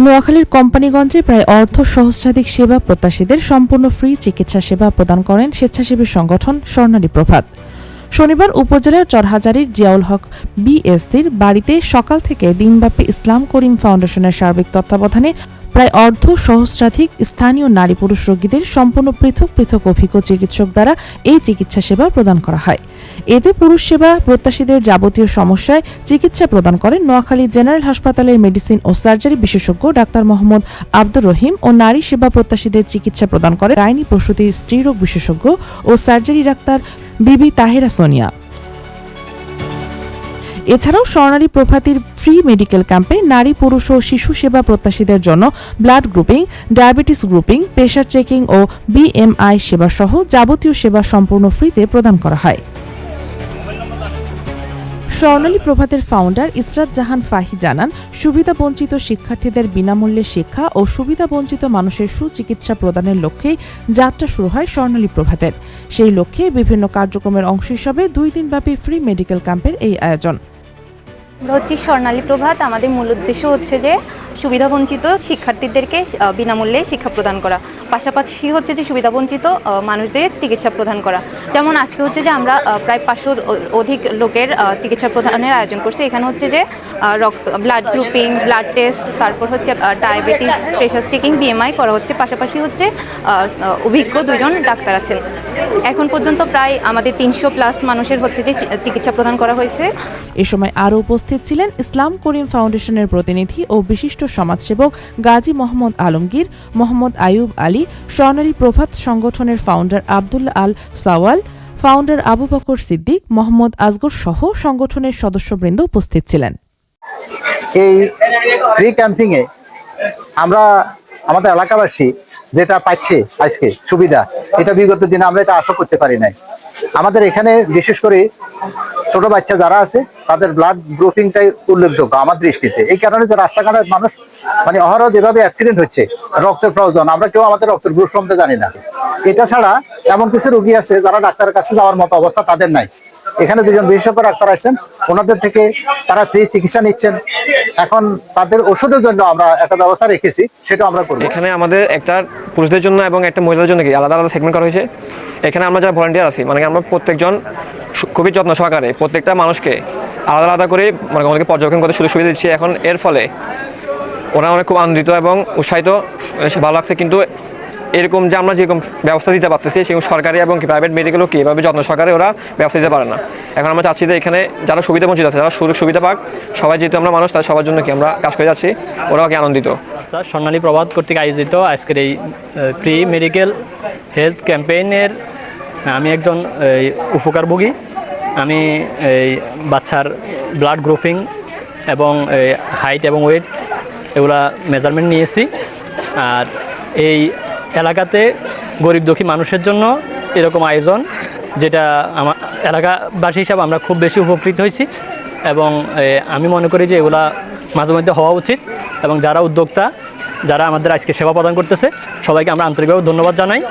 নোয়াখালীর কোম্পানিগঞ্জে প্রায় অর্ধসহস্রাধিক সেবা প্রত্যাশীদের সম্পূর্ণ ফ্রি চিকিৎসা সেবা প্রদান করেন স্বেচ্ছাসেবী সংগঠন স্বর্ণালী প্রভাত। শনিবার উপজেলার চরহাজারীর জিয়াউল হক বিএসসির বাড়িতে সকাল থেকে দিনব্যাপী ইসলাম করিম ফাউন্ডেশনের সার্বিক তত্ত্বাবধানে প্রায় অর্ধসহস্রাধিক স্থানীয় নারী পুরুষ রোগীদের সম্পূর্ণ পৃথক পৃথক অভিজ্ঞ চিকিৎসক দ্বারা এই চিকিৎসা সেবা প্রদান করা হয়। এতে পুরুষ সেবা প্রত্যাশীদের যাবতীয় সমস্যায় চিকিৎসা প্রদান করেন নোয়াখালী জেনারেল হাসপাতালের মেডিসিন ও সার্জারি বিশেষজ্ঞ ডাক্তার মোহাম্মদ আব্দুর রহিম ও নারী সেবা প্রত্যাশীদের চিকিৎসা প্রদান করে গাইনি প্রসূতি স্ত্রীরোগ বিশেষজ্ঞ ও সার্জারি ডাক্তার বিবি তাহেরা সোনিয়া। এছাড়াও স্বর্ণালী প্রভাতীর ফ্রি মেডিকেল ক্যাম্পে নারী পুরুষ ও শিশু সেবা প্রত্যাশীদের জন্য blood grouping, diabetes grouping, pressure checking ও বিএমআই সেবা সহ যাবতীয় সেবা সম্পূর্ণ ফ্রিতে প্রদান করা হয়। স্বর্ণালী প্রভাতের ফাউন্ডার ইসরাত জাহান ফাহি জানান, সুবিধাবঞ্চিত শিক্ষার্থীদের বিনামূল্যে শিক্ষা ও সুবিধাবঞ্চিত মানুষের সুচিকিৎসা প্রদানের লক্ষ্যেই যাত্রা শুরু হয় স্বর্ণালী প্রভাতের। সেই লক্ষ্যে বিভিন্ন কার্যক্রমের অংশ হিসাবে 2 দিনব্যাপী ফ্রি মেডিকেল ক্যাম্পের এই আয়োজন। আমরা হচ্ছে স্বর্ণালী প্রভাত। আমাদের মূল উদ্দেশ্য হচ্ছে যে সুবিধাবঞ্চিত শিক্ষার্থীদেরকে বিনামূল্যে শিক্ষা প্রদান করা, পাশাপাশি হচ্ছে যে সুবিধাবঞ্চিত মানুষদের চিকিৎসা প্রদান করা। যেমন আজকে হচ্ছে যে আমরা প্রায় 500 অধিক লোকের চিকিৎসা প্রদানের আয়োজন করছি। এখানে হচ্ছে যে ব্লাড গ্রুপিং, ব্লাড টেস্ট, তারপর হচ্ছে ডায়াবেটিস, প্রেশার চেকিং, বিএমআই করা হচ্ছে। পাশাপাশি হচ্ছে অভিজ্ঞ 2 জন ডাক্তার আছেন। এখন পর্যন্ত প্রায় আমাদের 300+ মানুষের হচ্ছে যে চিকিৎসা প্রদান করা হয়েছে। এ সময় আরও উপস্থিত ছিলেন ইসলাম করিম ফাউন্ডেশনের প্রতিনিধি ও বিশিষ্ট সমাজসেবক গাজী মোহাম্মদ আলমগীর, মোহাম্মদ আয়ুব আলী, স্বর্ণালী প্রভাত সংগঠনের ফাউন্ডার আব্দুল্লাহ আল সাওয়াল, ফাউন্ডার আবু বকর সিদ্দিক, মোহাম্মদ আজগর সহ সংগঠনের সদস্যবৃন্দ উপস্থিত ছিলেন। এই ফ্রি ক্যাম্পিং এ আমরা আমাদের এলাকাবাসী যেটা পাচ্ছে আজকে সুবিধা, এটা বিগত দিনে আমরা এটা আশা করতে পারি নাই। আমাদের এখানে বিশেষ করে ছোট বাচ্চা যারা আছে তাদের ব্লাড গ্রুপিংটাই উল্লেখযোগ্য আমার দৃষ্টিতে। এই কারণে যে রাস্তাঘাটের মানুষ মানে অহরহ যেভাবে অ্যাক্সিডেন্ট হচ্ছে, রক্তের প্রয়োজন, আমরা কেউ আমাদের রক্তের গ্রুপ সম্বন্ধে জানি না। এটা ছাড়া এমন কিছু রোগী আছে যারা ডাক্তারের কাছে যাওয়ার মতো অবস্থা তাদের নাই। এখানে 2 জন বিশেষজ্ঞ ডাক্তার আছেন, ওনাদের থেকে তারা ফ্রি চিকিৎসা নিচ্ছেন। এখন তাদের ওষুধের জন্য আমরা একটা ব্যবস্থা রেখেছি, সেটা আমরা করব। এখানে আমাদের একটা পুরুষদের জন্য এবং একটা মহিলাদের জন্য আলাদা আলাদা সেগমেন্ট করা হয়েছে। এখানে আমরা যারা ভলান্টিয়ার আছি, মানে আমরা প্রত্যেকজন খুবই যত্ন সহকারে প্রত্যেকটা মানুষকে আলাদা আলাদা করে মানে আমাদেরকে পর্যবেক্ষণ করতে সুযোগ সুবিধা দিচ্ছি। এখন এর ফলে ওরা অনেক খুব আনন্দিত এবং উৎসাহিত, ভালো লাগছে। কিন্তু এরকম যে আমরা যেরকম ব্যবস্থা দিতে পারতেছি, সেরকম সরকারি এবং প্রাইভেট মেডিকেলও কি এভাবে যত্ন সহকারে ওরা ব্যবস্থা দিতে পারে না। এখন আমরা চাচ্ছি যে এখানে যারা সুবিধা বঞ্চিত আছে, যারা সুযোগ সুবিধা পাক, সবাই যেহেতু আমরা মানুষ, তাই সবার জন্য কি আমরা কাজ করে যাচ্ছি, ওরাও কি আনন্দিত। স্বর্ণালী প্রভাত কর্তৃক আয়োজিত আজকের এই ফ্রি মেডিকেল হেলথ ক্যাম্পেইনের আমি একজন উপকারভোগী। আমি এই বাচ্চার ব্লাড গ্রুপিং এবং হাইট এবং ওয়েট এগুলা মেজারমেন্ট নিয়েছি। আর এই এলাকাতে গরিব দুঃখী মানুষের জন্য এরকম আয়োজন, যেটা আমার এলাকাবাসী হিসাবে আমরা খুব বেশি উপকৃত হয়েছি এবং আমি মনে করি যে এগুলা মাঝে মধ্যে হওয়া উচিত। এবং যারা উদ্যোক্তা, যারা আমাদের আজকে সেবা প্রদান করতেছে, সবাইকে আমরা আন্তরিকভাবে ধন্যবাদ জানাই।